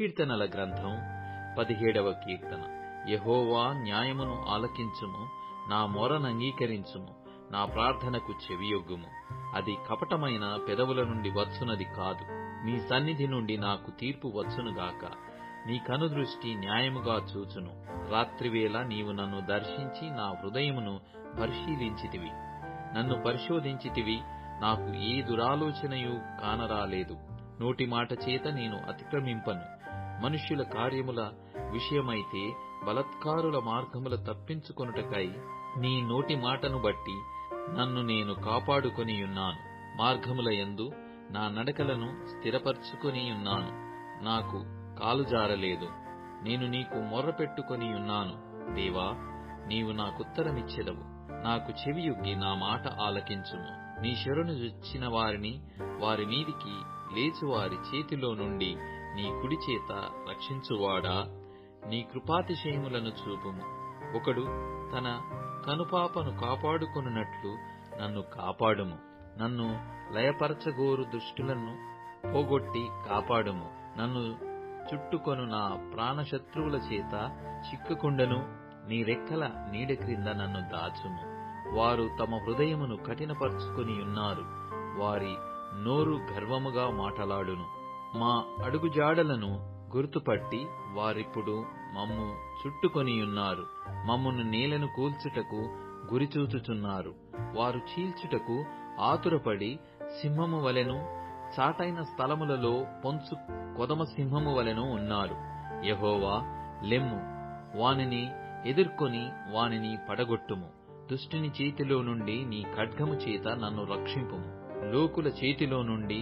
కీర్తనల గ్రంథం 17వ కీర్తన. యెహోవా న్యాయమును ఆలకించుము, నా మొరనంగీకరించుము, నా ప్రార్థనకు చెవియొగ్గుము. అది కపటమైన పెదవుల నుండి వచ్చునది కాదు. నీ సన్నిధి నుండి నాకు తీర్పు వచ్చునుగాక. నీ కనుదృష్టి న్యాయముగా చూచును. రాత్రివేళ నీవు నన్ను దర్శించి నా హృదయమును పరిశీలించితివి. నన్ను పరిశోధించితివి, నాకు ఏ దురాలోచనయు కానరాలేదు. నోటి మాట చేత నేను అతిక్రమింపను. మనుష్యుల కార్యముల విషయమైతే బలాత్కారుల మార్గముల తప్పించుకొనుటకై నీ నోటి మాటను బట్టి నన్ను నేను కాపాడుకొనియున్నాను. మార్గముల యందు నా నడకలను స్థిరపరచుకొనియున్నాను. నాకు కాలు జారలేదు. నేను నీకు మొర్రపెట్టుకొనియున్నాను. దేవా, నీవు నాకుత్తరమిచ్చెదవు. నాకు చెవియొగ్గి నా మాట ఆలకించుము. నీ శరణు జొచ్చిన వారిని వారి మీదికి లేచువారి చేతిలో నుండి నీ కుడి చేత రక్షించువాడా, నీ కృపాతిశయములను చూపుము. ఒకడు తన కనుపాపను కాపాడుకొనున్నట్లు నన్ను కాపాడుము. నన్ను లయపరచగోరు దుష్టులను పోగొట్టి కాపాడుము. నన్ను చుట్టుకొను నా ప్రాణశత్రువుల చేత చిక్కకుండను. నీ రెక్కల నీడ క్రింద నన్ను దాచుము. వారు తమ హృదయమును కఠినపరుచుకొనియున్నారు. వారి నోరు గర్వముగా మాటలాడును. మా అడుగుజాడలను గుర్తుపట్టి వారిప్పుడు మమ్ము చుట్టుకొనియున్నారు. మమ్మును నేలను కూల్చుటకు గురిచూచుచున్నారు. వారు చీల్చుటకు ఆతురపడి సింహము వలెను, చాటైన స్థలములలో పొంచు కొదమ సింహము వలెను ఉన్నారు. యెహోవా, లెమ్ము, వానిని ఎదుర్కొని వానిని పడగొట్టుము. దుష్టుని చేతిలో నుండి నీ ఖడ్గము చేత నన్ను రక్షింపుము. లోకుల చేతిలో నుండి,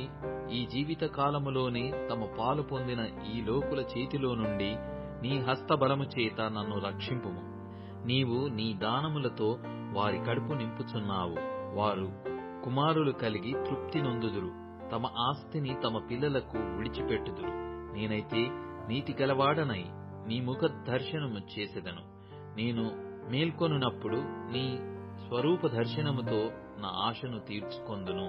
ఈ జీవిత కాలములోనే తమ పాలు పొందిన ఈ లోకుల చేతిలో నుండి నీ హస్తబలము చేత నన్ను రక్షింపుము. నీవు నీ దానములతో వారి కడుపు నింపుచున్నావు. వారు కుమారులు కలిగి తృప్తి నొందుదురు. తమ ఆస్తిని తమ పిల్లలకు విడిచిపెట్టుదురు. నేనైతే నీతి గలవాడనై నీ ముఖ దర్శనము చేసెదను. నేను మేల్కొనున్నప్పుడు నీ స్వరూప దర్శనముతో నా ఆశను తీర్చుకొందును.